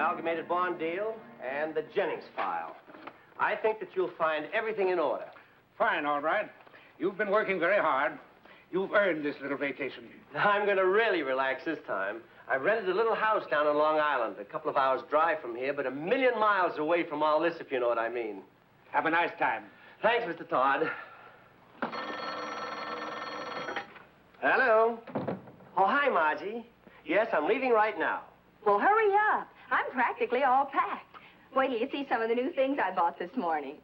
amalgamated bond deal and the Jennings file. I think that you'll find everything in order. Fine, all right. You've been working very hard. You've earned this little vacation. I'm going to really relax this time. I've rented a little house down on Long Island, a couple of hours' drive from here, but 1,000,000 miles away from all this, if you know what I mean. Have a nice time. Thanks, Mr. Todd. Hello. Oh, hi, Margie. Yes, I'm leaving right now. Well, hurry up. I'm practically all packed. Wait till you see some of the new things I bought this morning.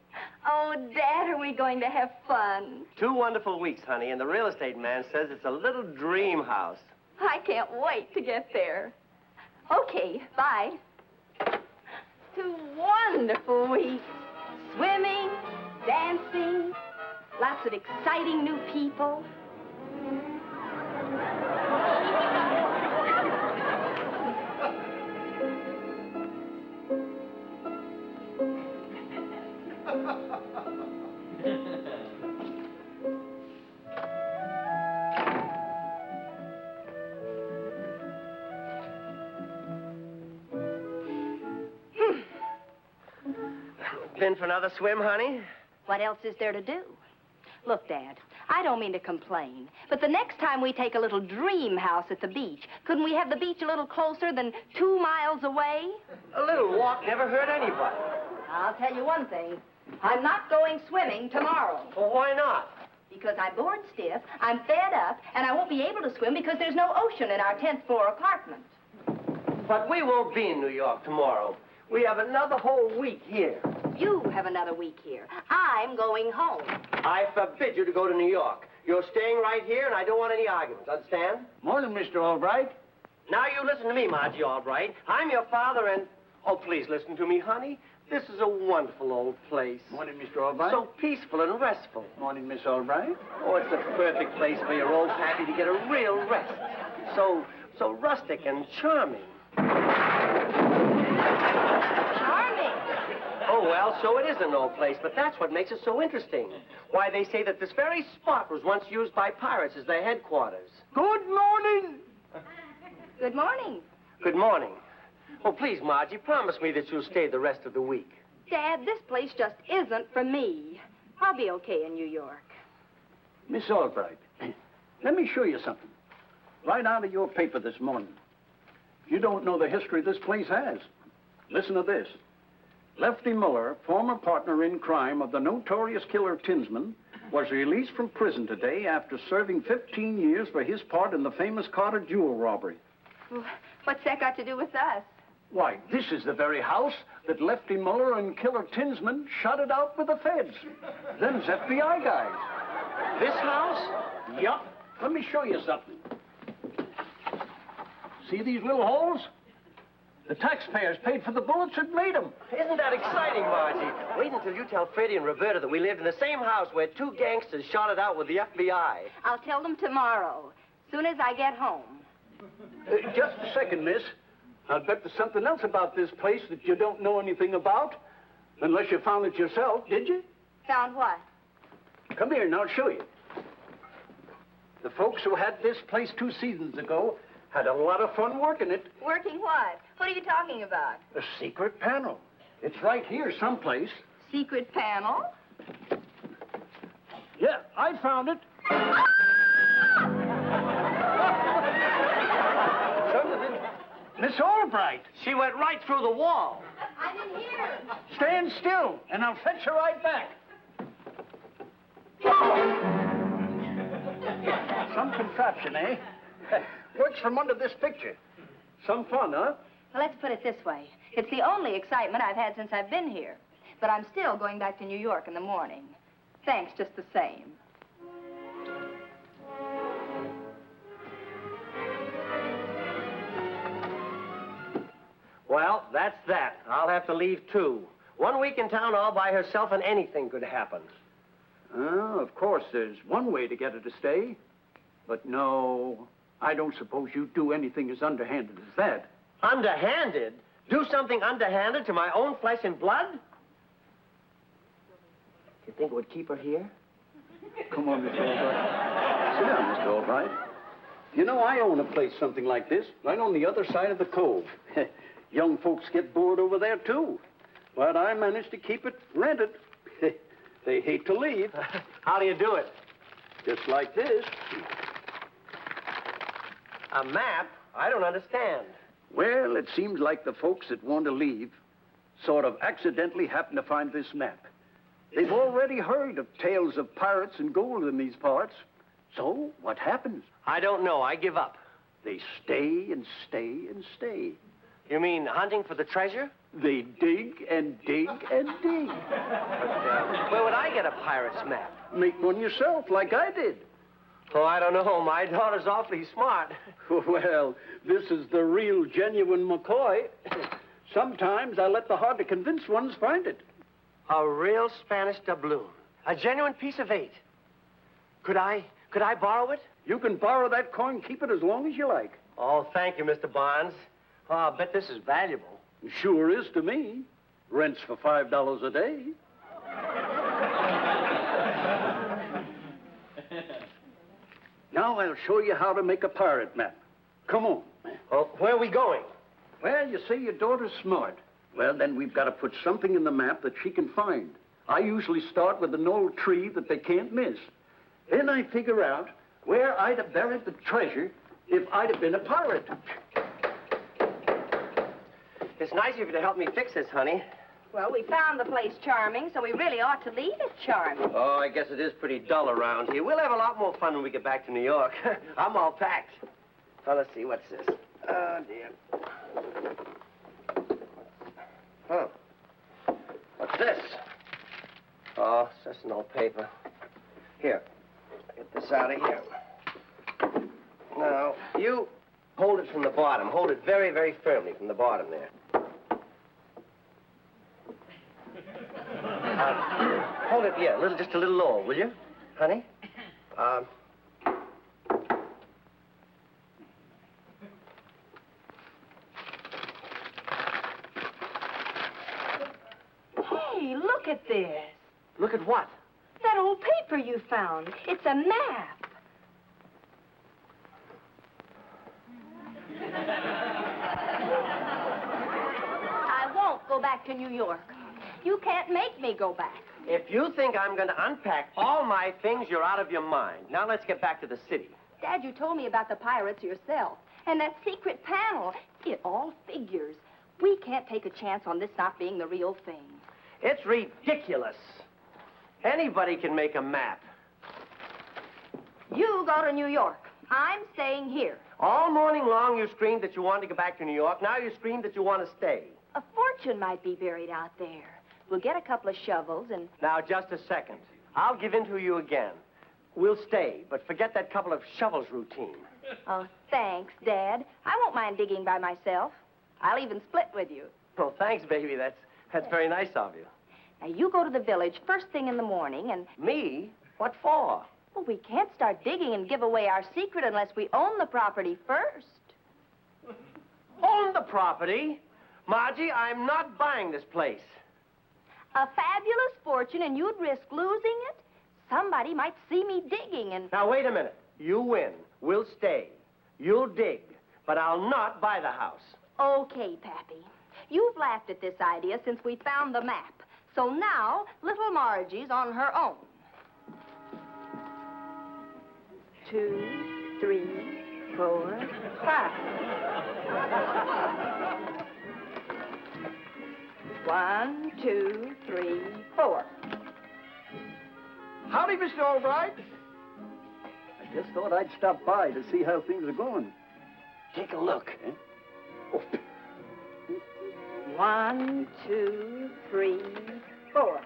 Oh, Dad, are we going to have fun? 2 wonderful weeks, honey, and the real estate man says it's a little dream house. I can't wait to get there. Okay, bye. 2 wonderful weeks. Swimming, dancing, lots of exciting new people. Been for another swim, honey? What else is there to do? Look, Dad, I don't mean to complain, but the next time we take a little dream house at the beach, couldn't we have the beach a little closer than 2 miles away? A little walk never hurt anybody. I'll tell you one thing. I'm not going swimming tomorrow. Well, why not? Because I'm bored stiff, I'm fed up, and I won't be able to swim because there's no ocean in our 10th floor apartment. But we won't be in New York tomorrow. We have another whole week here. You have another week here. I'm going home. I forbid you to go to New York. You're staying right here, and I don't want any arguments. Understand? Morning, Mr. Albright. Now you listen to me, Margie Albright. I'm your father, and... Oh, please listen to me, honey. This is a wonderful old place. Morning, Mr. Albright. So peaceful and restful. Morning, Miss Albright. Oh, it's the perfect place for your old pappy to get a real rest. So rustic and charming. Charming. Oh, well, so it is an old place, but that's what makes it so interesting. Why, they say that this very spot was once used by pirates as their headquarters. Good morning. Good morning. Good morning. Oh, please, Margie, promise me that you'll stay the rest of the week. Dad, this place just isn't for me. I'll be okay in New York. Miss Albright, let me show you something. Right out of your paper this morning. You don't know the history this place has. Listen to this. Lefty Muller, former partner in crime of the notorious killer Tinsman, was released from prison today after serving 15 years for his part in the famous Carter jewel robbery. Well, what's that got to do with us? Why, this is the very house that Lefty Muller and killer Tinsman shot it out with the feds. Them's FBI guys. This house? Yup. Let me show you something. See these little holes? The taxpayers paid for the bullets that made them. Isn't that exciting, Margie? Wait until you tell Freddie and Roberta that we lived in the same house where 2 gangsters shot it out with the FBI. I'll tell them tomorrow, soon as I get home. Just a second, miss. I'll bet there's something else about this place that you don't know anything about. Unless you found it yourself, did you? Found what? Come here and I'll show you. The folks who had this place 2 seasons ago had a lot of fun working it. Working what? What are you talking about? A secret panel. It's right here someplace. Secret panel? Yeah, I found it. Miss Albright. She went right through the wall. I didn't hear. Stand still, and I'll fetch her right back. Some contraption, eh? Works from under this picture. Some fun, huh? Well, let's put it this way. It's the only excitement I've had since I've been here. But I'm still going back to New York in the morning. Thanks just the same. Well, that's that. I'll have to leave, too. 1 week in town all by herself, and anything could happen. Of course, there's one way to get her to stay. But no, I don't suppose you'd do anything as underhanded as that. Underhanded? Do something underhanded to my own flesh and blood? You think it would keep her here? Come on, Mr. Albright. Sit down, Mr. Albright. You know, I own a place something like this, right on the other side of the cove. Young folks get bored over there, too. But I managed to keep it rented. They hate to leave. How do you do it? Just like this. A map? I don't understand. Well, it seems like the folks that want to leave sort of accidentally happen to find this map. They've already heard of tales of pirates and gold in these parts. So, what happens? I don't know. I give up. They stay and stay and stay. You mean hunting for the treasure? They dig and dig and dig. Where would I get a pirate's map? Make one yourself, like I did. Oh, I don't know. My daughter's awfully smart. Well, this is the real, genuine McCoy. Sometimes I let the hard-to-convince ones find it. A real Spanish doubloon. A genuine piece of 8. Could I borrow it? You can borrow that coin, keep it as long as you like. Oh, thank you, Mr. Barnes. Oh, I'll bet this is valuable. Sure is to me. Rents for $5 a day. Now I'll show you how to make a pirate map. Come on. Oh, where are we going? Well, you say your daughter's smart. Well, then we've got to put something in the map that she can find. I usually start with an old tree that they can't miss. Then I figure out where I'd have buried the treasure if I'd have been a pirate. It's nice of you to help me fix this, honey. Well, we found the place charming, so we really ought to leave it charming. Oh, I guess it is pretty dull around here. We'll have a lot more fun when we get back to New York. I'm all packed. Well, let's see. What's this? Oh, dear. Huh. What's this? Oh, it's just an old paper. Here. Get this out of here. Now, you hold it from the bottom. Hold it very, very firmly from the bottom there. Hold it, yeah, just a little lower, will you, honey? Hey, look at this. Look at what? That old paper you found. It's a map. I won't go back to New York. You can't make me go back. If you think I'm going to unpack all my things, you're out of your mind. Now let's get back to the city. Dad, you told me about the pirates yourself. And that secret panel. It all figures. We can't take a chance on this not being the real thing. It's ridiculous. Anybody can make a map. You go to New York. I'm staying here. All morning long you screamed that you wanted to go back to New York. Now you scream that you want to stay. A fortune might be buried out there. We'll get a couple of shovels and... Now, just a second. I'll give in to you again. We'll stay, but forget that couple of shovels routine. Oh, thanks, Dad. I won't mind digging by myself. I'll even split with you. Oh, thanks, baby. That's very nice of you. Now, you go to the village first thing in the morning and... Me? What for? Well, we can't start digging and give away our secret unless we own the property first. Own the property? Margie, I'm not buying this place. A fabulous fortune, and you'd risk losing it? Somebody might see me digging and... Now, wait a minute. You win. We'll stay. You'll dig. But I'll not buy the house. Okay, Pappy. You've laughed at this idea since we found the map. So now, little Margie's on her own. 2, 3, 4, 5. 1, 2, 3, 4. Howdy, Mr. Albright. I just thought I'd stop by to see how things are going. Take a look. Eh? Oh. 1, 2, 3, 4.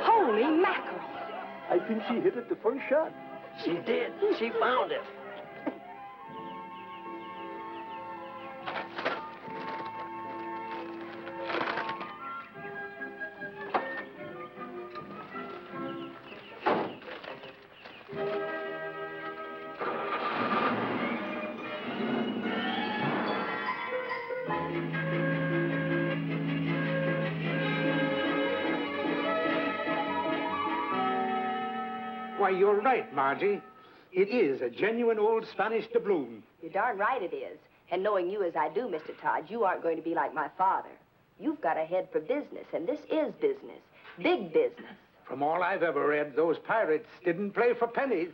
Holy mackerel. I think she hit it the first shot. She did. She found it. Why, you're right, Margie. It is a genuine old Spanish doubloon. You're darn right it is. And knowing you as I do, Mr. Todd, you aren't going to be like my father. You've got a head for business, and this is business. Big business. From all I've ever read, those pirates didn't play for pennies.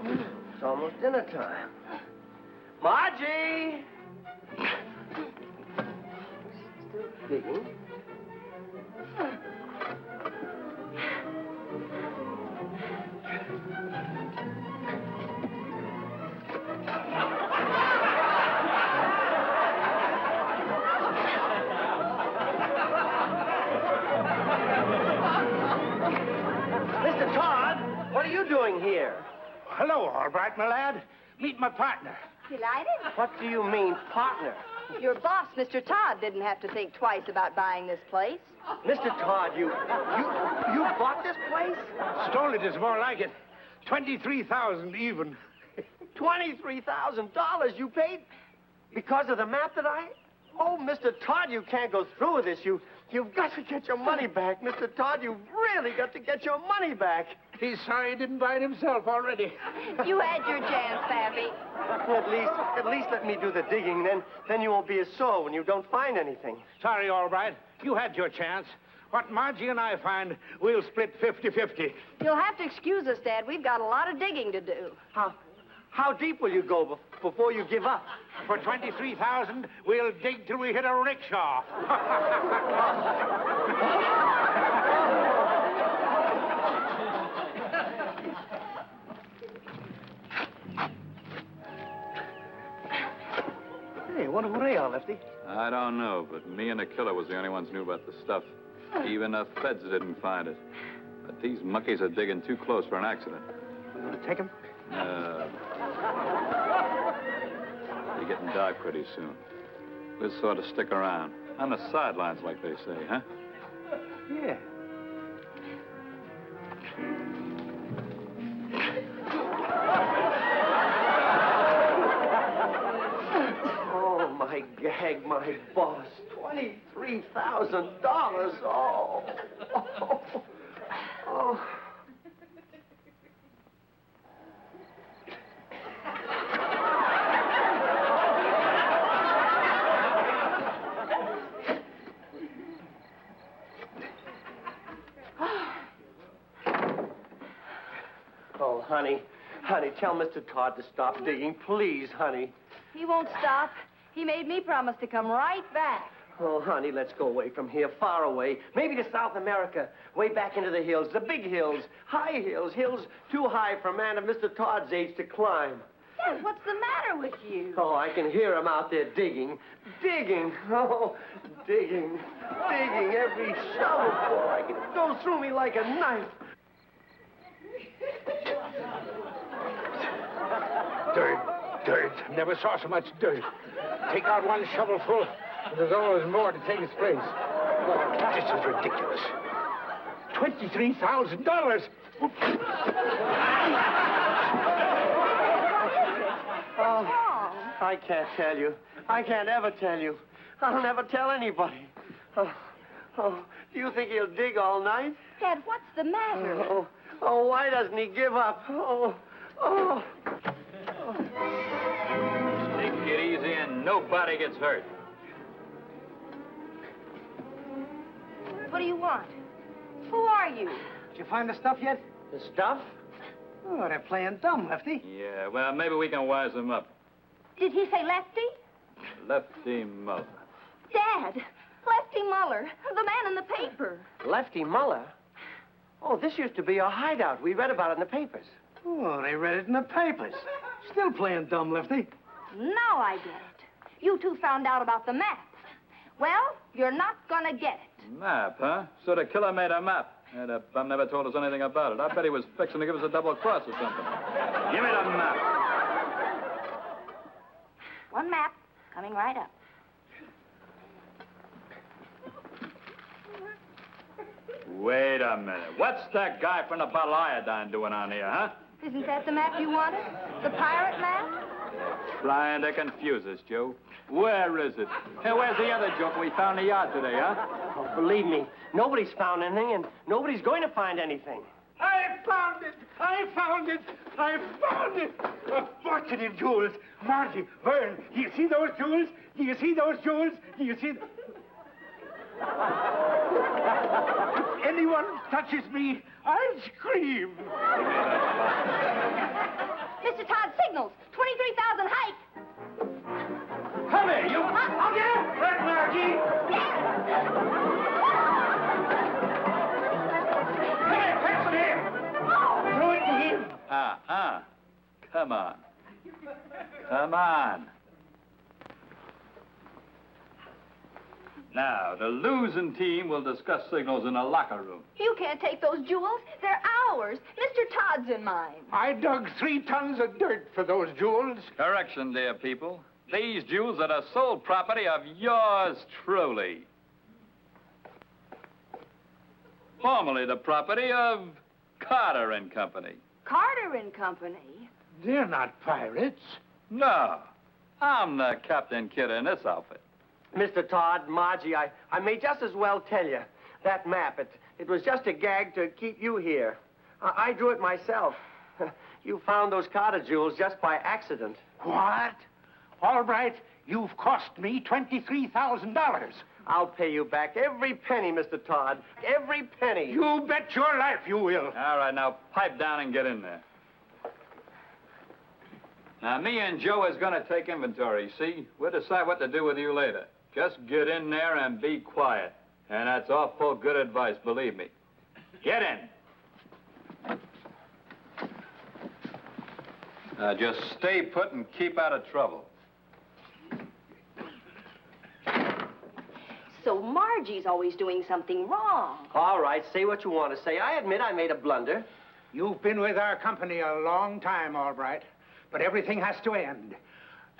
It's almost dinner time. Margie! Still digging. Mr. Todd, what are you doing here? Hello, Albright, my lad. Meet my partner. Delighted? What do you mean, partner? Your boss, Mr. Todd, didn't have to think twice about buying this place. Mr. Todd, you bought this place? Stole it is more like it. 23,000 even. $23,000 you paid because of the map that I... Oh, Mr. Todd, you can't go through with this. You've got to get your money back. Mr. Todd, you've really got to get your money back. He's sorry he didn't buy it himself already. You had your chance, Pappy. At least let me do the digging. Then you won't be as sore when you don't find anything. Sorry, Albright. You had your chance. What Margie and I find, we'll split 50-50. You'll have to excuse us, Dad. We've got a lot of digging to do. How deep will you go before you give up? For 23,000, we'll dig till we hit a rickshaw. Hey, what were they on, Lefty? I don't know, but me and the killer was the only ones knew about the stuff. Even the feds didn't find it. But these monkeys are digging too close for an accident. You want to take them? You're getting dark pretty soon. We'll sort of stick around. On the sidelines, like they say, huh? Yeah. Oh, my gag, my boss. $23,000. Oh. Oh. Oh, honey, tell Mr. Todd to stop digging, please, honey. He won't stop. He made me promise to come right back. Oh, honey, let's go away from here, far away. Maybe to South America, way back into the hills, the big hills, high hills, hills too high for a man of Mr. Todd's age to climb. Dad, what's the matter with you? Oh, I can hear him out there digging. Digging. Oh, digging. Digging every shovelful. I can go through me like a knife. Dirt. Never saw so much dirt. Take out one shovelful, and there's always more to take its place. Oh, this is ridiculous. $23,000. Oh, I can't tell you. I can't ever tell you. I'll never tell anybody. Oh, do you think he'll dig all night? Dad, what's the matter? Oh, why doesn't he give up? Oh. Take it easy and nobody gets hurt. What do you want? Who are you? Did you find the stuff yet? The stuff? Oh, they're playing dumb, Lefty. Yeah, well, maybe we can wise them up. Did he say Lefty? Lefty Muller. Dad, Lefty Muller, the man in the paper. Lefty Muller? Oh, this used to be our hideout. We read about it in the papers. Oh, they read it in the papers. Still playing dumb, Lefty. Now I get it. You two found out about the map. Well, you're not gonna get it. Map, huh? So the killer made a map. And the bum never told us anything about it. I bet he was fixing to give us a double cross or something. Give me the map. One map coming right up. Wait a minute. What's that guy from the bottle of iodine doing on here, huh? Isn't that the map you wanted? The pirate map? Trying to confuse us, Joe. Where is it? Hey, where's the other joke we found in the yard today, huh? Oh, believe me, nobody's found anything, and nobody's going to find anything. I found it! I found it! I found it! A fortune in jewels. Margie, Vern, do you see those jewels? Do you see those jewels? Do you see... If anyone touches me, I'll scream. Mr. Todd signals. 23,000 hike. Come here, you... I'll get him! Right, Margie! Come here, pencil him! Throw it to him! Come on. Come on. Now, the losing team will discuss signals in the locker room. You can't take those jewels. They're ours. Mr. Todd's in mine. I dug 3 tons of dirt for those jewels. Correction, dear people. These jewels are the sole property of yours truly. Formerly the property of Carter and Company. Carter and Company? They're not pirates. No, I'm the captain kid in this outfit. Mr. Todd, Margie, I may just as well tell you. That map, it was just a gag to keep you here. I drew it myself. You found those Carter jewels just by accident. What? All right, you've cost me $23,000. I'll pay you back every penny, Mr. Todd. Every penny. You bet your life you will. All right, now pipe down and get in there. Now, me and Joe is going to take inventory, see? We'll decide what to do with you later. Just get in there and be quiet. And that's awful good advice, believe me. Get in. Now, just stay put and keep out of trouble. So Margie's always doing something wrong. All right, say what you want to say. I admit I made a blunder. You've been with our company a long time, all right. But everything has to end.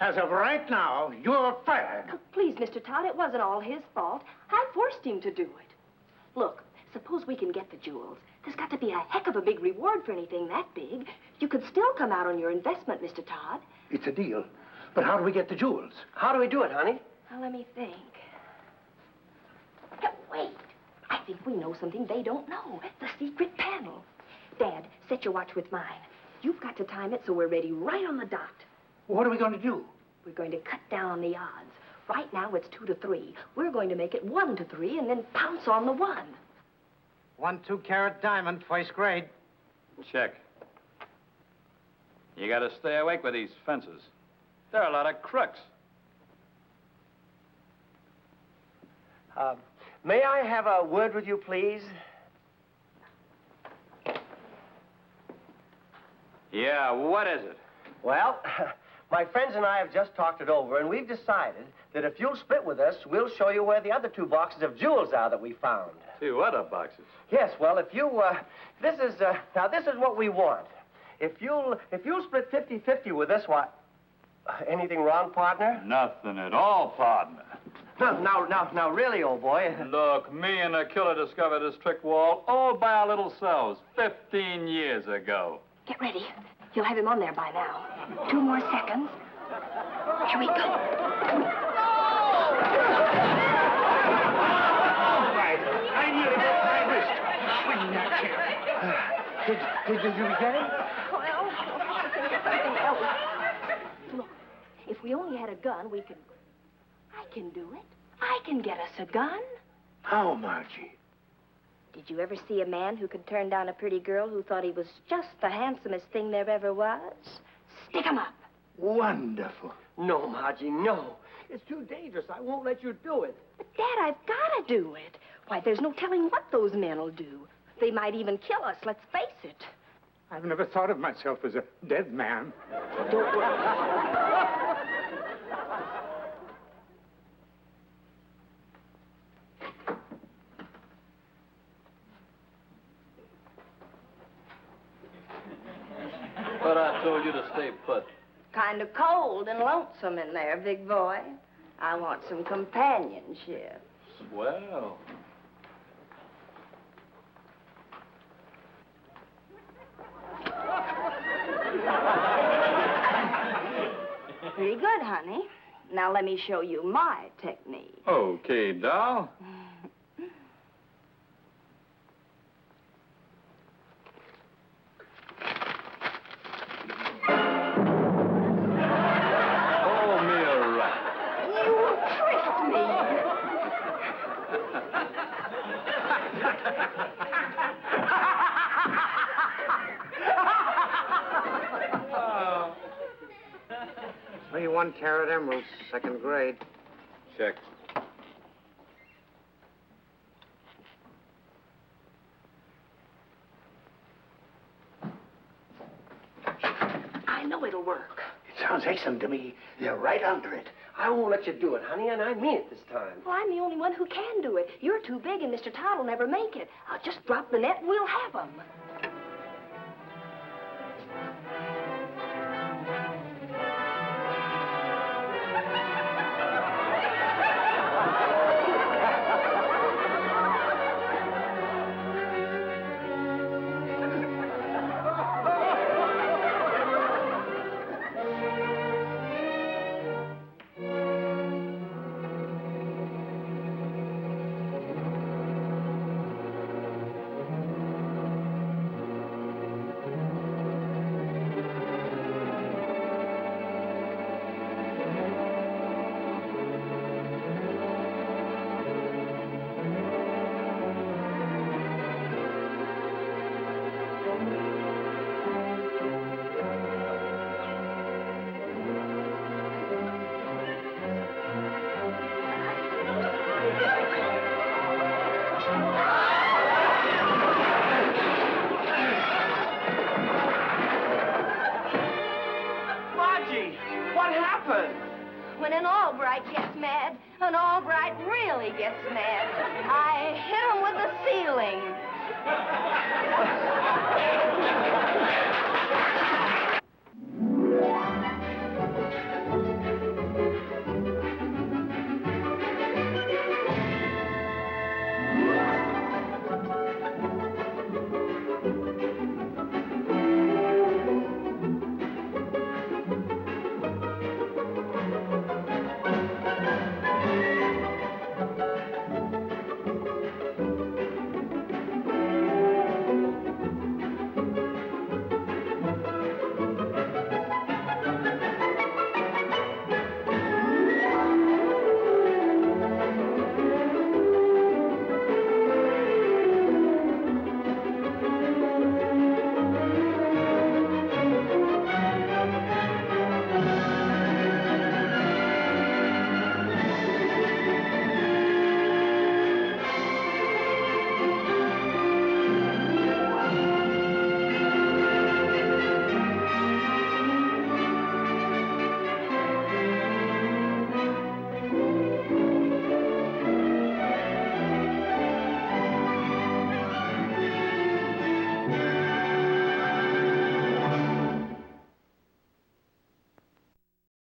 As of right now, you're fired. Oh, please, Mr. Todd, it wasn't all his fault. I forced him to do it. Look, suppose we can get the jewels. There's got to be a heck of a big reward for anything that big. You could still come out on your investment, Mr. Todd. It's a deal. But how do we get the jewels? How do we do it, honey? Now, let me think. Wait. I think we know something they don't know. The secret panel. Dad, set your watch with mine. You've got to time it so we're ready right on the dot. What are we going to do? We're going to cut down the odds. Right now, it's 2 to 3. We're going to make it 1 to 3 and then pounce on the 1. 1 2-carat diamond, first grade. Check. You got to stay awake with these fences. There are a lot of crooks. May I have a word with you, please? Yeah, what is it? Well, my friends and I have just talked it over, and we've decided that if you'll split with us, we'll show you where the other 2 boxes of jewels are that we found. 2 other boxes? Yes, well, if you, this is what we want. If you'll split 50-50 with us, why, anything wrong, partner? Nothing at all, partner. Now, really, old boy. Look, me and the killer discovered this trick wall all by our little selves 15 years ago. Get ready. You'll have him on there by now. 2 more seconds. Here we go. Right. I nearly broke my wrist. Swing that chair. Did you get it? Well, I think it's something else. Look, if we only had a gun, we could... I can do it. I can get us a gun. How, Margie? Did you ever see a man who could turn down a pretty girl who thought he was just the handsomest thing there ever was? Stick 'em up. Wonderful. No, Margie, no. It's too dangerous. I won't let you do it. But, Dad, I've got to do it. Why, there's no telling what those men will do. They might even kill us, let's face it. I've never thought of myself as a dead man. Don't worry. But I told you to stay put. Kind of cold and lonesome in there, big boy. I want some companionship. Swell. Pretty good, honey. Now let me show you my technique. Okay, doll. Hold me a rat. You tricked me. Oh. 3 1-carat emeralds, 2nd grade. Check. I know it'll work. It sounds excellent to me. You're right under it. I won't let you do it, honey, and I mean it this time. Well, I'm the only one who can do it. You're too big, and Mr. Todd will never make it. I'll just drop the net, and we'll have 'em. When an Albright gets mad, an Albright really gets mad. I hit him with the ceiling.